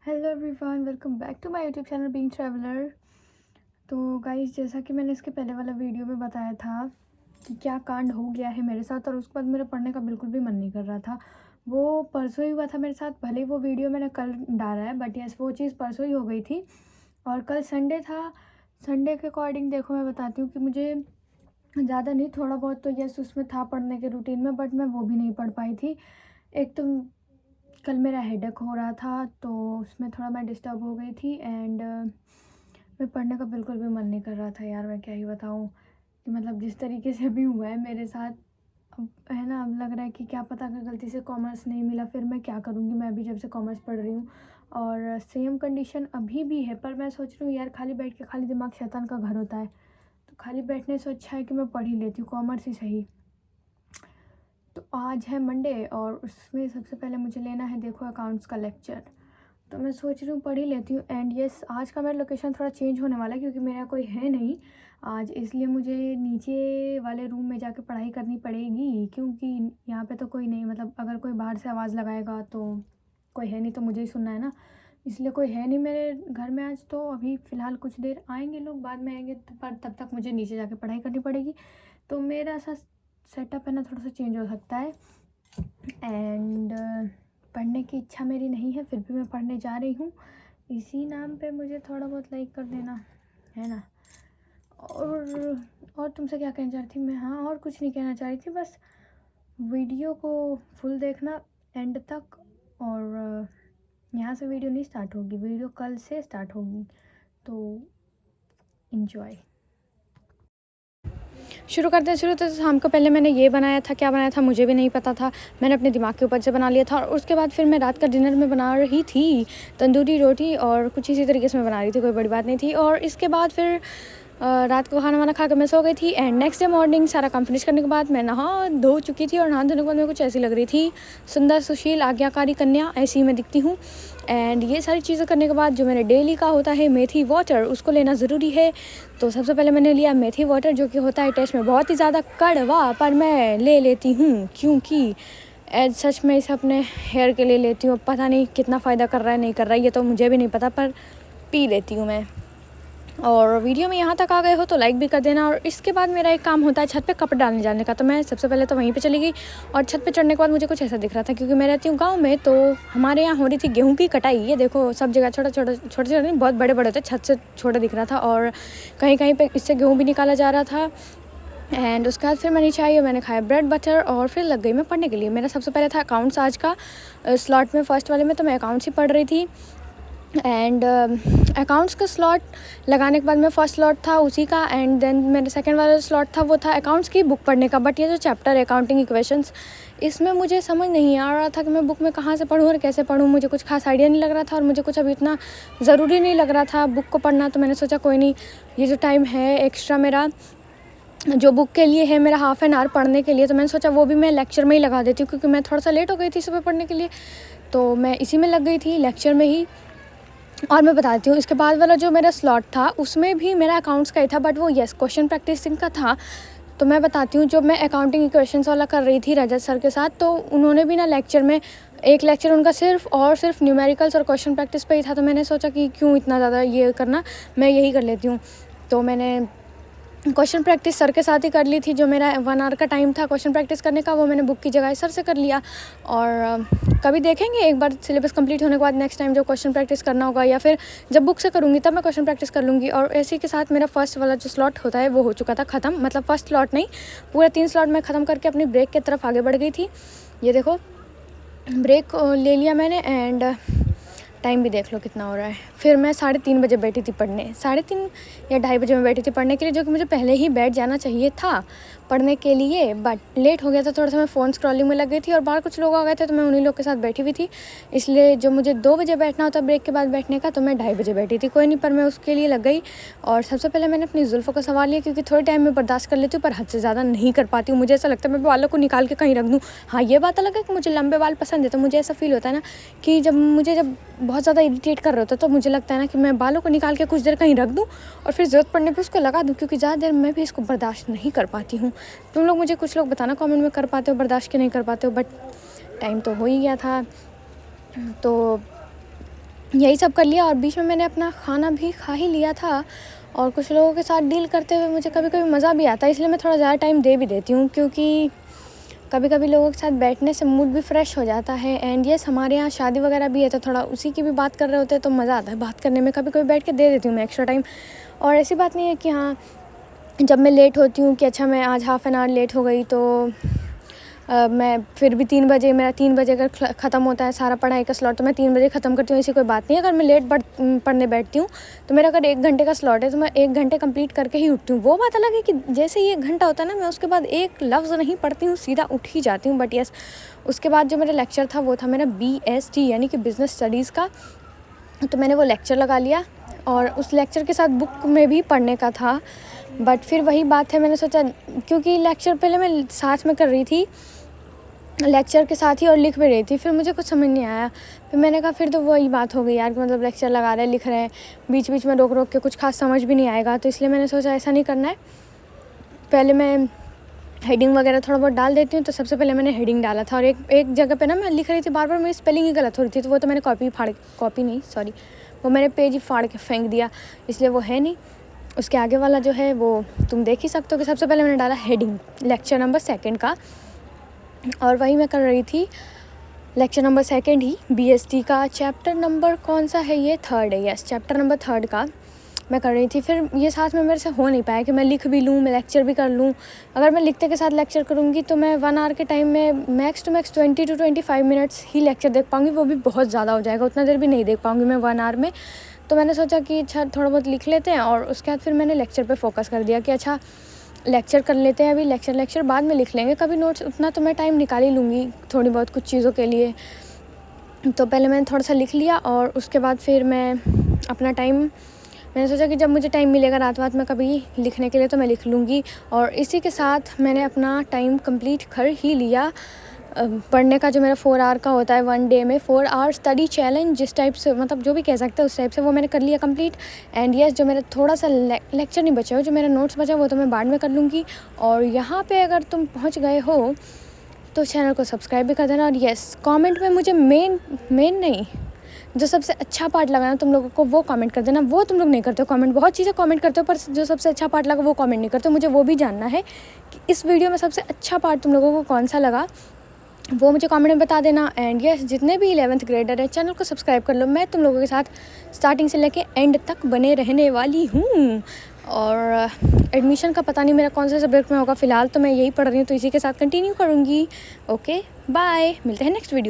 Hello everyone, welcome back to my YouTube channel Being Traveller. तो guys, जैसा कि मैंने इसके पहले वाला वीडियो में बताया था कि क्या कांड हो गया है मेरे साथ, और उसके बाद मेरा पढ़ने का बिल्कुल भी मन नहीं कर रहा था। वो परसों ही हुआ था मेरे साथ, भले ही वो वीडियो मैंने कल डाला है, बट यस, वो चीज़ परसों ही हो गई थी। और कल संडे था। संडे के अकॉर्डिंग देखो, मैं बताती हूँ कि मुझे ज़्यादा नहीं, थोड़ा बहुत तो यस उसमें था पढ़ने के रूटीन में, बट मैं वो भी नहीं पढ़ पाई थी। एक तो कल मेरा हेडेक हो रहा था, तो उसमें थोड़ा मैं डिस्टर्ब हो गई थी। एंड मैं पढ़ने का बिल्कुल भी मन नहीं कर रहा था यार। मैं क्या ही बताऊँ कि मतलब जिस तरीके से भी हुआ है मेरे साथ, अब है ना, अब लग रहा है कि क्या पता अगर गलती से कॉमर्स नहीं मिला फिर मैं क्या करूँगी। मैं अभी जब से कॉमर्स पढ़ रही हूँ और सेम कंडीशन अभी भी है, पर मैं सोच रही हूँ यार, खाली बैठ के खाली दिमाग शैतान का घर होता है, तो खाली बैठने से अच्छा है कि मैं पढ़ ही लेती हूँ, कॉमर्स ही सही। तो आज है मंडे और उसमें सबसे पहले मुझे लेना है, देखो, अकाउंट्स का लेक्चर। तो मैं सोच रही हूँ पढ़ ही लेती हूँ। एंड यस, आज का मेरा लोकेशन थोड़ा चेंज होने वाला है क्योंकि मेरा कोई है नहीं आज, इसलिए मुझे नीचे वाले रूम में जाके पढ़ाई करनी पड़ेगी, क्योंकि यहाँ पे तो कोई नहीं, मतलब अगर कोई बाहर से आवाज़ लगाएगा तो कोई है नहीं, तो मुझे ही सुनना है ना। इसलिए कोई है नहीं मेरे घर में आज, तो अभी फ़िलहाल कुछ देर आएंगे लोग, बाद में आएंगे, पर तब तक मुझे नीचे जाके पढ़ाई करनी पड़ेगी। तो मेरा सा सेटअप है ना, थोड़ा सा चेंज हो सकता है। एंड पढ़ने की इच्छा मेरी नहीं है, फिर भी मैं पढ़ने जा रही हूँ। इसी नाम पे मुझे थोड़ा बहुत लाइक कर देना, है ना। और तुमसे क्या कहना चाह रही थी मैं, हाँ, और कुछ नहीं कहना चाह रही थी, बस वीडियो को फुल देखना एंड तक। और यहाँ से वीडियो नहीं स्टार्ट होगी, वीडियो कल से स्टार्ट होगी, तो इन्जॉय। शुरू करते हैं शुरू तो शाम को पहले मैंने ये बनाया था, क्या बनाया था मुझे भी नहीं पता था, मैंने अपने दिमाग के ऊपर से बना लिया था। और उसके बाद फिर मैं रात का डिनर में बना रही थी तंदूरी रोटी, और कुछ इसी तरीके से मैं बना रही थी, कोई बड़ी बात नहीं थी। और इसके बाद फिर रात को खाना वाना खा कर मैं सो गई थी। एंड नेक्स्ट डे मॉर्निंग सारा काम फिनिश करने के बाद मैं नहा धो चुकी थी, और नहा धोने के बाद मैं कुछ ऐसी लग रही थी, सुंदर सुशील आज्ञाकारी कन्या, ऐसी ही मैं दिखती हूँ। एंड ये सारी चीज़ें करने के बाद जो मेरे डेली का होता है मेथी वाटर, उसको लेना ज़रूरी है। तो सबसे पहले मैंने लिया मेथी वाटर, जो कि होता है टेस्ट में बहुत ही ज़्यादा कड़वा, पर मैं ले लेती हूँ क्योंकि एज सच में इसे अपने हेयर के लिए लेती हूँ। पता नहीं कितना फ़ायदा कर रहा है नहीं कर रहा है, ये तो मुझे भी नहीं पता, पर पी लेती हूँ मैं। और वीडियो में यहाँ तक आ गए हो तो लाइक भी कर देना। और इसके बाद मेरा एक काम होता है छत पे कपड़े डालने जाने का, तो मैं सबसे पहले तो वहीं पे चली गई। और छत पे चढ़ने के बाद मुझे कुछ ऐसा दिख रहा था, क्योंकि मैं रहती हूँ गांव में, तो हमारे यहाँ हो रही थी गेहूं की कटाई। ये देखो, सब जगह छोटे छोटे नहीं, बहुत बड़े बड़े थे, छत से छोटा दिख रहा था, और कहीं कहीं पर इससे गेहूँ भी निकाला जा रहा था। एंड उसके बाद फिर मैं नीचे आई और मैंने खाया ब्रेड बटर, और फिर लग गई मैं पढ़ने के लिए। मेरा सबसे पहले था अकाउंट्स आज का स्लॉट में, फर्स्ट वाले में तो मैं अकाउंट्स ही पढ़ रही थी। एंड अकाउंट्स का स्लॉट लगाने के बाद में फ़र्स्ट स्लॉट था उसी का, एंड देन मेरा सेकंड वाला स्लॉट था वो था अकाउंट्स की बुक पढ़ने का। बट ये जो चैप्टर है अकाउंटिंग इक्वेशंस, इसमें मुझे समझ नहीं आ रहा था कि मैं बुक में कहाँ से पढूँ और कैसे पढूँ। मुझे कुछ खास आइडिया नहीं लग रहा था, और मुझे कुछ अभी इतना ज़रूरी नहीं लग रहा था बुक को पढ़ना। तो मैंने सोचा कोई नहीं, ये जो टाइम है एक्स्ट्रा मेरा जो बुक के लिए है, मेरा हाफ़ एन आवर पढ़ने के लिए, तो मैंने सोचा वो भी मैं लेक्चर में ही लगा देती हूँ, क्योंकि मैं थोड़ा सा लेट हो गई थी सुबह पढ़ने के लिए। तो मैं इसी में लग गई थी, लेक्चर में ही। और मैं बताती हूँ, इसके बाद वाला जो मेरा स्लॉट था उसमें भी मेरा अकाउंट्स का ही था, बट वो यस क्वेश्चन प्रैक्टिसिंग का था। तो मैं बताती हूँ, जब मैं अकाउंटिंग इक्वेशंस वाला कर रही थी रजत सर के साथ, तो उन्होंने भी ना लेक्चर में, एक लेक्चर उनका सिर्फ न्यूमेरिकल्स और क्वेश्चन प्रैक्टिस पे ही था। तो मैंने सोचा कि क्यों इतना ज़्यादा ये करना, मैं यही कर लेती हूँ। तो मैंने क्वेश्चन प्रैक्टिस सर के साथ ही कर ली थी। जो मेरा 1 आवर का टाइम था क्वेश्चन प्रैक्टिस करने का, वो मैंने बुक की जगह सर से कर लिया। और कभी देखेंगे एक बार सिलेबस कंप्लीट होने के बाद नेक्स्ट टाइम जब क्वेश्चन प्रैक्टिस करना होगा, या फिर जब बुक से करूँगी तब मैं क्वेश्चन प्रैक्टिस कर लूँगी। और इसी के साथ मेरा फर्स्ट वाला जो स्लॉट होता है वो हो चुका था ख़त्म, मतलब फर्स्ट स्लॉट नहीं, पूरा 3 स्लॉट मैं ख़त्म करके अपनी ब्रेक की तरफ आगे बढ़ गई थी। ये देखो, ब्रेक ले लिया मैंने, एंड टाइम भी देख लो कितना हो रहा है। फिर मैं 3:30 बजे बैठी थी पढ़ने, 3:30 या 2:30 बजे मैं बैठी थी पढ़ने के लिए, जो कि मुझे पहले ही बैठ जाना चाहिए था पढ़ने के लिए, बट लेट हो गया था थोड़ा सा। मैं फ़ोन स्क्रॉलिंग में लग गई थी, और बाहर कुछ लोग आ गए थे, तो मैं उन्हीं लोग के साथ बैठी हुई थी। इसलिए जो मुझे 2 बजे बैठना होता ब्रेक के बाद बैठने का, तो मैं 2:30 बजे बैठी थी। कोई नहीं, पर मैं उसके लिए लग गई। और सबसे पहले मैंने अपनी जुल्फ़ों को संवार लिया, क्योंकि थोड़े टाइम में बर्दाश्त कर लेती हूँ, पर हद से ज़्यादा नहीं कर पाती हूँ। मुझे ऐसा लगता है मैं बालों को निकाल के कहीं रख दूँ। हाँ, ये बात अलग है कि मुझे लंबे बाल पसंद है, तो मुझे ऐसा फ़ील होता है ना कि जब बहुत ज़्यादा इरिटेट कर रहा होता है, तो मुझे लगता है ना कि मैं बालों को निकाल के कुछ देर कहीं रख दूँ, और फिर ज़रूरत पड़ने पे उसको लगा दूँ, क्योंकि ज़्यादा देर मैं भी इसको बर्दाश्त नहीं कर पाती हूँ। तुम लोग मुझे कुछ लोग बताना कमेंट में, कर पाते हो बर्दाश्त कि नहीं कर पाते हो। बट टाइम तो हो ही गया था, तो यही सब कर लिया और बीच में मैंने अपना खाना भी खा ही लिया था। और कुछ लोगों के साथ डील करते हुए मुझे कभी-कभी मज़ा भी आता है, इसलिए मैं थोड़ा ज़्यादा टाइम दे भी देती हूँ, क्योंकि कभी-कभी लोगों के साथ बैठने से मूड भी फ्रेश हो जाता है। एंड यस, हमारे यहाँ शादी वगैरह भी है तो थोड़ा उसी की भी बात कर रहे होते हैं तो मज़ा आता है बात करने में। कभी-कभी बैठ के दे देती हूँ मैं एक्स्ट्रा टाइम। और ऐसी बात नहीं है कि हाँ, जब मैं लेट होती हूँ कि अच्छा मैं आज हाफ़ एन आवर लेट हो गई तो मैं फिर भी 3 बजे, मेरा 3 बजे अगर ख़त्म होता है सारा पढ़ाई का स्लॉट तो मैं 3 बजे ख़त्म करती हूँ, ऐसी कोई बात नहीं है। अगर मैं लेट पढ़ने बैठती हूँ तो मेरा अगर 1 घंटे का स्लॉट है तो मैं 1 घंटे कंप्लीट करके ही उठती हूँ। वो बात अलग है कि जैसे ही 1 घंटा होता है ना, मैं उसके बाद एक लफ्ज़ नहीं पढ़ती हूँ, सीधा उठ ही जाती हूँ। बट यस, उसके बाद जो मेरा लेक्चर था वो था मेरा BST यानी कि बिज़नेस स्टडीज़ का। तो मैंने वो लेक्चर लगा लिया और उस लेक्चर के साथ बुक में भी पढ़ने का था। बट फिर वही बात है, मैंने सोचा, क्योंकि लेक्चर पहले मैं साथ में कर रही थी, लेक्चर के साथ ही और लिख भी रही थी, फिर मुझे कुछ समझ नहीं आया। फिर मैंने कहा फिर तो वही बात हो गई यार कि मतलब लेक्चर लगा रहे हैं, लिख रहे हैं, बीच बीच में रोक रोक के कुछ खास समझ भी नहीं आएगा। तो इसलिए मैंने सोचा ऐसा नहीं करना है, पहले मैं हेडिंग वगैरह थोड़ा बहुत डाल देती हूँ। तो सबसे पहले मैंने हेडिंग डाला था और एक जगह पे ना मैं लिख रही थी बार बार, मेरी स्पेलिंग ही गलत हो रही थी, तो वो तो मैंने वो मैंने पेज ही फाड़ के फेंक दिया, इसलिए वो है नहीं। उसके आगे वाला जो है वो तुम देख ही सकते हो कि सबसे पहले मैंने डाला हेडिंग लेक्चर नंबर 2 का, और वही मैं कर रही थी लेक्चर नंबर 2 ही BST का। चैप्टर नंबर कौन सा है, ये 3rd है, यस, चैप्टर नंबर 3rd का मैं कर रही थी। फिर ये साथ में मेरे से हो नहीं पाया कि मैं लिख भी लूँ, मैं लेक्चर भी कर लूँ। अगर मैं लिखते के साथ लेक्चर करूँगी तो मैं 1 आवर के टाइम में max to max 20 to 25 minutes ही लेक्चर देख पाऊँगी, वो भी बहुत ज़्यादा हो जाएगा, उतना देर भी नहीं देख पाऊँगी मैं 1 आवर में। तो मैंने सोचा कि अच्छा थोड़ा बहुत लिख लेते हैं, और उसके बाद फिर मैंने लेक्चर पे फोकस कर दिया कि अच्छा लेक्चर कर लेते हैं, अभी लेक्चर बाद में लिख लेंगे कभी नोट्स, उतना तो मैं टाइम निकाल ही लूँगी थोड़ी बहुत कुछ चीज़ों के लिए। तो पहले मैंने थोड़ा सा लिख लिया और उसके बाद फिर मैं अपना टाइम, मैंने सोचा कि जब मुझे टाइम मिलेगा रात में कभी लिखने के लिए तो मैं लिख लूँगी। और इसी के साथ मैंने अपना टाइम कंप्लीट कर ही लिया। पढ़ने का जो मेरा 4 आवर का होता है 1 डे में, 4 आवर स्टडी चैलेंज जिस टाइप से, मतलब जो भी कह सकते हैं उस टाइप से, वो मैंने कर लिया कंप्लीट। एंड यस, जो मेरा थोड़ा सा लेक्चर नहीं बचा हो, जो मेरा नोट्स बचा वो तो मैं बाद में कर लूँगी। और यहाँ पे अगर तुम पहुँच गए हो तो चैनल को सब्सक्राइब भी कर देना। और यस, कमेंट में मुझे मेन नहीं, जो सबसे अच्छा पार्ट लगा ना तुम लोगों को वो कमेंट कर देना। वो तुम लोग नहीं करते हो कमेंट, बहुत चीज़ें कमेंट करते हो पर जो सबसे अच्छा पार्ट लगा वो कमेंट नहीं करते हो। मुझे वो भी जानना है कि इस वीडियो में सबसे अच्छा पार्ट तुम लोगों को कौन सा लगा, वो मुझे कमेंट में बता देना। एंड यस, जितने भी 11th ग्रेडर हैं चैनल को सब्सक्राइब कर लो, मैं तुम लोगों के साथ स्टार्टिंग से लेके एंड तक बने रहने वाली हूँ। और एडमिशन का पता नहीं मेरा कौन से सब्जेक्ट में होगा, फ़िलहाल तो मैं यही पढ़ रही हूँ तो इसी के साथ कंटिन्यू करूँगी। ओके बाय, मिलते हैं नेक्स्ट वीडियो में।